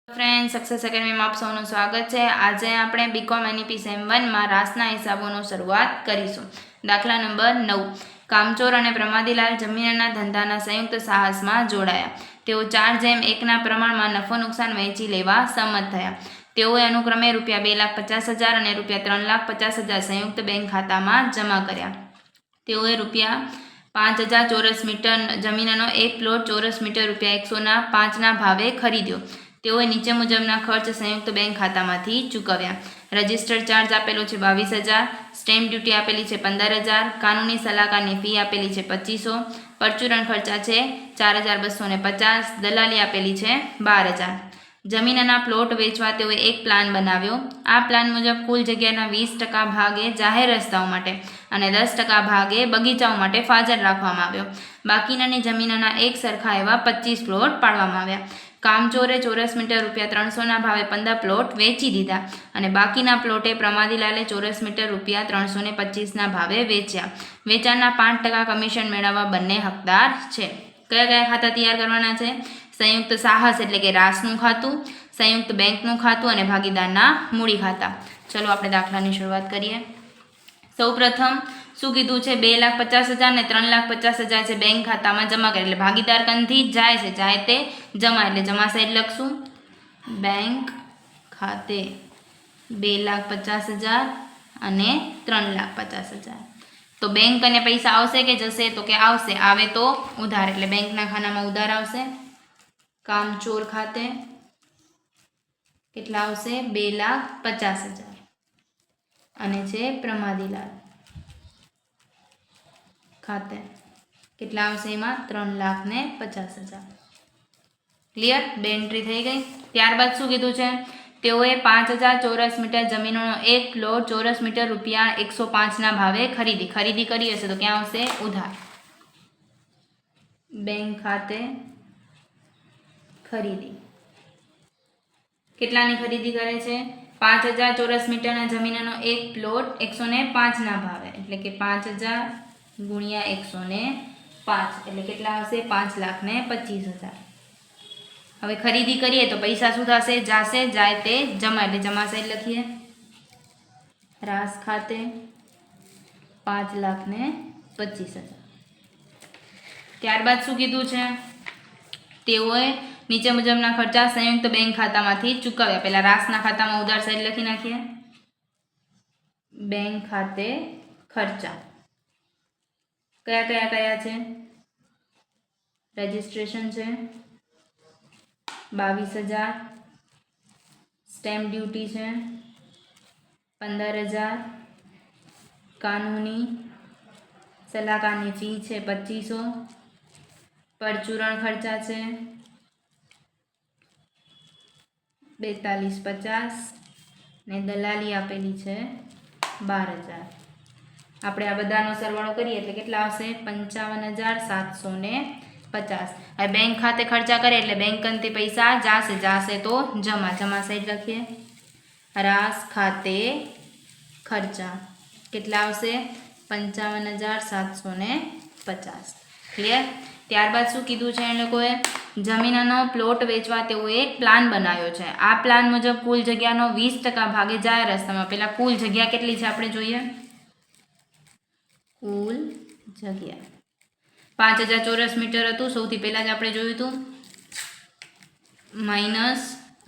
Friend success એકેડમીમાં આપ સૌનું સ્વાગત છે। આજે આપણે બીકોમ એનઈપી સેમ 1માં રાસના હિસાબોનો શરૂઆત કરીશું। દાખલા નંબર 9। કામચોર અને પ્રમાદીલાલ જમીનના ધંધાના સંયુક્ત સાહસમાં જોડાયા। તેઓ 4:1ના પ્રમાણમાં નફો નુકસાન વહેંચી લેવા સંમત થયા। તેઓએ અનુક્રમે ₹2,50,000 અને ₹3,50,000 સંયુક્ત બેંક ખાતામાં જમા કર્યા। તેઓએ ₹5,000 ચોરસ મીટર જમીનનો એક પ્લોટ ચોરસ મીટર ₹105ના ભાવે ખરીદ્યો। તેઓએ નીચે મુજબના ખર્ચ સંયુક્ત બેંક ખાતામાંથી ચૂકવ્યા। રજિસ્ટર્ડ ચાર્જ આપેલો છે 22,000, સ્ટેમ્પ ડ્યુટી આપેલી છે 15,000, કાનૂની સલાહકારની ફી આપેલી છે 2,500, પરચુરણ ખર્ચા છે 4,250, દલાલી આપેલી છે 12,000। જમીનના પ્લોટ વેચવા તેઓએ એક પ્લાન બનાવ્યો। આ પ્લાન મુજબ કુલ જગ્યાના 20% ભાગે જાહેર રસ્તાઓ માટે અને 10% ભાગે બગીચાઓ માટે ફાજલ રાખવામાં આવ્યો। બાકીનાની જમીનના એક સરખા એવા 25 પ્લોટ પાડવામાં આવ્યા। કામચોરે ચોરસ મીટર ₹300ના ભાવે 15 પ્લોટ વેચી દીધા અને બાકીના પ્લોટે પ્રમાદીલાલે ચોરસ મીટર ₹325ના ભાવે વેચ્યા। વેચાણના 5% કમિશન મેળવવા બંને હકદાર છે। કયા કયા ખાતા તૈયાર કરવાના છે? સંયુક્ત સાહસ એટલે કે રાસનું ખાતું, સંયુક્ત બેંકનું ખાતું અને ભાગીદારના મૂડી ખાતા। ચલો આપણે દાખલાની શરૂઆત કરીએ। સૌપ્રથમ શું કીધું છે? 2,50,000 ને 3,50,000 છે બેંક ખાતામાં જમા કરે, એટલે ભાગીદાર કંથી જાય છે, જાય તે જમા, એટલે જમા સાઈડ લખશું। બેંક ખાતે 2,50,000 અને 3,50,000, તો બેંક અને પૈસા આવશે કે જશે? તો કે આવશે। આવે તો ઉધાર, એટલે બેંકના ખાનામાં ઉધાર આવશે। કામચોર ખાતે કેટલા આવશે? 2,50,000 અને છે પ્રમાદીલાલ ખાતે કેટલા આવશે? એમાં 3,50,000। ક્લિયર? બે એન્ટ્રી થઈ ગઈ। ત્યારબાદ શું કીધું છે? તેઓએ 5,000 ચોરસ મીટર જમીનનો એક પ્લોટ ચોરસ મીટર ₹105ના ભાવે ખરીદી કરી હશે તો ક્યાં આવશે? ઉધાર। બેંક ખાતે ખરીદી કેટલાની ખરીદી કરે છે? 5,000 ચોરસ મીટરના જમીનનો એક પ્લોટ 105ના ભાવે, એટલે કે 5,000 ગુણ્યા 105 એટલે કેટલા આવશે? 5,25,000। હવે ખરીદી કરીએ તો પૈસા શું થશે? જાશે, જાય તે જમા, એટલે જમા સાઈડ લખીએ। રાસ ખાતે 5,25,000। ત્યારબાદ શું કીધું છે? તેઓએ નીચે મુજબના ખર્ચા સંયુક્ત બેંક ખાતામાંથી ચૂકવ્યા। પહેલા રાસના ખાતામાં ઉધાર સાઈડ લખી નાખીએ। બેંક ખાતે ખર્ચા કયા છે? રજિસ્ટ્રેશન છે 22,000, સ્ટેમ્પ ડ્યુટી છે 15,000, કાનૂની સલાહકારની ફી છે 2,500, પરચુરણ ખર્ચા છે 42,50 ને દલાલી આપેલી છે 12,000। આપણે આ બધાનો સરવાળો કરીએ એટલે કેટલા આવશે? 55,750। હવે બેંક ખાતે ખર્ચા કરે એટલે બેંકથી પૈસા જાશે તો જમા સાઈડ લખીએ। રાસ ખાતે ખર્ચા કેટલા આવશે? 55,750। ક્લિયર? ત્યારબાદ શું કીધું છે? એ લોકોએ જમીનનો પ્લોટ વેચવા તેઓએ એક પ્લાન બનાવ્યો છે। આ પ્લાન મુજબ કુલ જગ્યાનો 20% ભાગે જાહેર રસ્તામાં, પહેલા કુલ જગ્યા કેટલી છે આપણે જોઈએ। કુલ જગ્યા 5,000 ચોરસ મીટર હતું, સૌથી પહેલા જ આપણે જોયું હતું, માઇનસ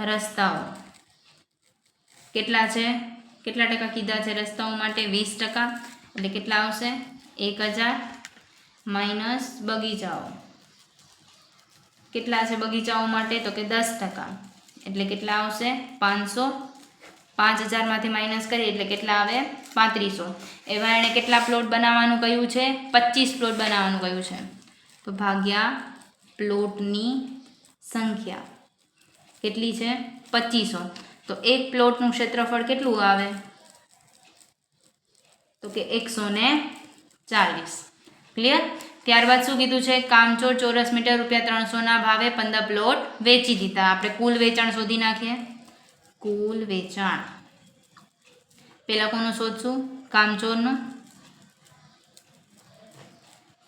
રસ્તાઓ કેટલા છે? કેટલા ટકા કીધા છે રસ્તાઓ માટે? 20%, એટલે કેટલા આવશે? 1,000 માઇનસ બગીચાઓ કેટલા છે બગીચાઓ માટે? તો કે 10%, એટલે કેટલા આવશે? 500। 5,000માંથી માઇનસ કરીએ એટલે કેટલા આવે? 3,500। એવા એણે કેટલા પ્લોટ બનાવવાનું કહ્યું છે? 25 પ્લોટ બનાવવાનું કહ્યું છે, તો ભાગ્યા પ્લોટની સંખ્યા કેટલી છે? 2,500। તો એક પ્લોટનું ક્ષેત્રફળ કેટલું આવે? તો કે 140। ક્લિયર? ત્યારબાદ શું કીધું છે? કામચોર ચોરસ મીટર ₹300ના ભાવે 15 પ્લોટ વેચી દીધા। આપણે કુલ વેચાણ શોધી નાખીએ। કુલ વેચાણ પહેલા કોનું શોધશું? કામચોરનું।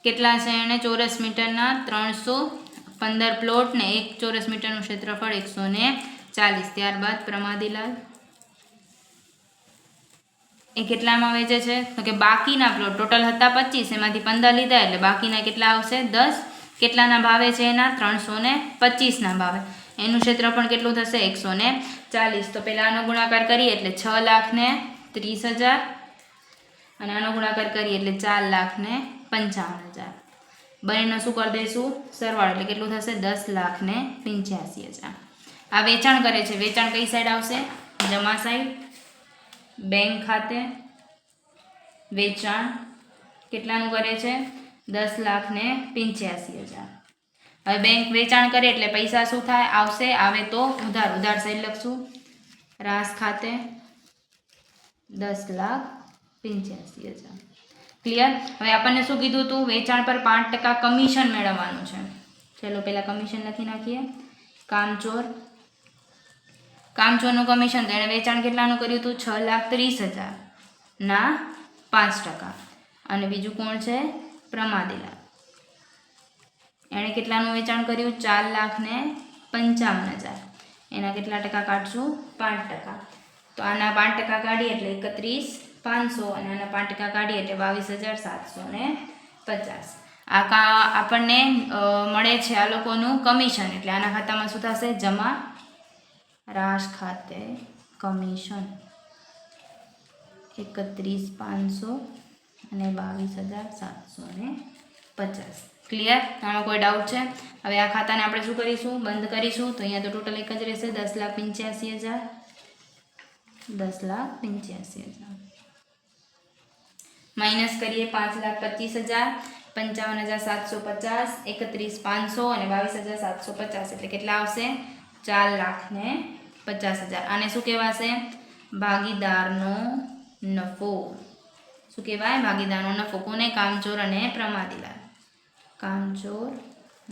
કેટલા છે? એને ચોરસ મીટરના 315 પ્લોટ ને 1 ચોરસ મીટરનું ક્ષેત્રફળ 105 40. ત્યારબાદ પ્રમાદીલાલ એ કેટલામાં વેચે છે? તો કે બાકીના પ્લોટ ટોટલ હતા 25, એમાંથી 15 લીધા એટલે બાકીના કેટલા આવશે? 10. કેટલાના ભાવે છે એના? 325ના ભાવે. એનું ક્ષેત્રફળ કેટલું થશે? 140. તો પહેલાં આનો ગુણાકાર કરીએ એટલે 6,30,000 અને આનો ગુણાકાર કરીએ એટલે 4,55,000. બંનેનો શું કરી દઈશું? સરવાળો એટલે કેટલું થશે? 10,85,000. આ વેચાણ કરે છે. વેચાણ કઈ સાઈડ આવશે? જમા સાઈડ. બેંક ખાતે વેચાણ કેટલાનું કરે છે? 10,85,000. હવે બેંક વેચાણ કરે એટલે પૈસા શું થાય? આવશે. આવે તો ઉધાર. ઉધાર સાઈડ લખશું. રાસ ખાતે 10,85,000. ક્લિયર? હવે આપણને શું કીધું હતું? વેચાણ પર 5% કમિશન મેળવવાનું છે. ચલો પહેલાં કમિશન લખી નાખીએ. કામચોરનું કમિશન તો એણે વેચાણ કેટલાનું કર્યું હતું? 6,30,000 ના 5%. અને બીજું કોણ છે? પ્રમાદીલાલ. એણે કેટલાનું વેચાણ કર્યું? 4,55,000. એના કેટલા ટકા કાઢશું? 5%. તો આના 5% કાઢીએ એટલે 31,500 અને આના 5% કાઢીએ એટલે 22,750. આપણને મળે છે આ લોકોનું કમિશન. એટલે આના ખાતામાં શું થશે? જમા. રાસ ખાતે કમિશન 31,500 અને 22,750. ક્લિયર? આનો કોઈ ડાઉટ છે? હવે આ ખાતાને આપણે શું કરીશું? બંધ કરીશું. તો અહીંયા તો ટોટલ એક જ રહેશે 10,85,000. 10,85,000 માઇનસ કરીએ 5,25,000, 55,750, 31,500 અને 22,750 એટલે કેટલા આવશે? 4,50,000. આને શું કહેવાશે? ભાગીદારનો નફો. શું કહેવાય? ભાગીદારનો નફો. કોને? કામચોર અને પ્રમાદીલાલ. કામચોર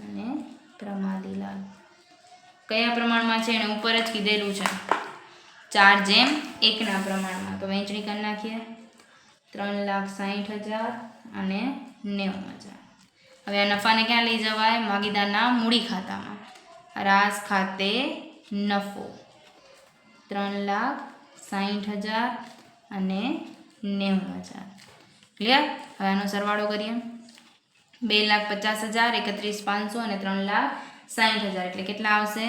અને પ્રમાદીલાલ કયા પ્રમાણમાં છે? એને ઉપર જ કીધેલું છે 4:1 પ્રમાણમાં. તો વહેંચણી કરી નાખીએ. 3,60,000 અને 90,000. હવે આ નફાને ક્યાં લઈ જવાય? ભાગીદારના મૂડી ખાતામાં. રાસ ખાતે નફો 3,60,000 અને 90,000. ક્લિયર? હવે આનો સરવાળો કરીએ. 2,50,000, 31,500 અને 3,60,000 એટલે કેટલા આવશે?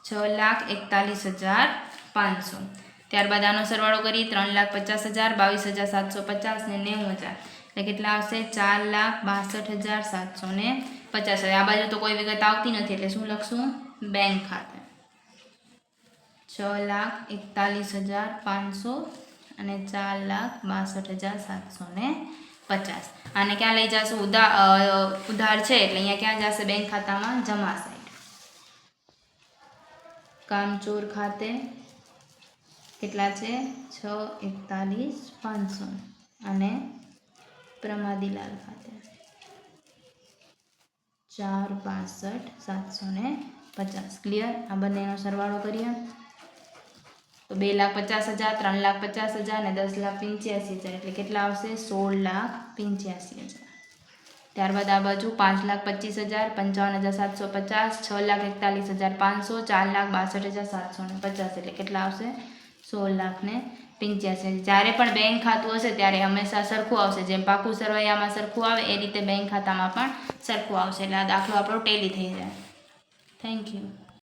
6,41,500. ત્યારબાદ આનો સરવાળો કરી 3,50,000, 22,750 ને 90,000 એટલે કેટલા આવશે? 4,62,750. હવે આ બાજુ તો કોઈ વિગત આવતી નથી એટલે શું લખશું? બેંક ખાતે 6,41,500 અને 4,62,750. આને ક્યાં લઈ જશું? ઉધાર છે એટલે અહીંયા ક્યાં જશે? બેંક ખાતામાં જમા સાઈડ. કામચોર ખાતે કેટલા છે? 6,41,500 અને પ્રમાદીલાલ ખાતે 4,62,750. ક્લિયર? આ બંનેનો સરવાળો કરીએ તો 2,50,000, 3,50,000 અને 10,85,000 એટલે કેટલા આવશે? 16,85,000. ત્યારબાદ આ બાજુ 5,25,000, 55,750, 6,41,500, 4,62,750 એટલે કેટલા આવશે? 16,85,000. જ્યારે પણ બેંક ખાતું હશે ત્યારે હંમેશા સરખું આવશે. જેમ પાકું સરવૈયામાં સરખું આવે એ રીતે બેંક ખાતામાં પણ સરખું આવશે. એટલે આ દાખલો આપણો ટેલી થઈ જાય. Thank you.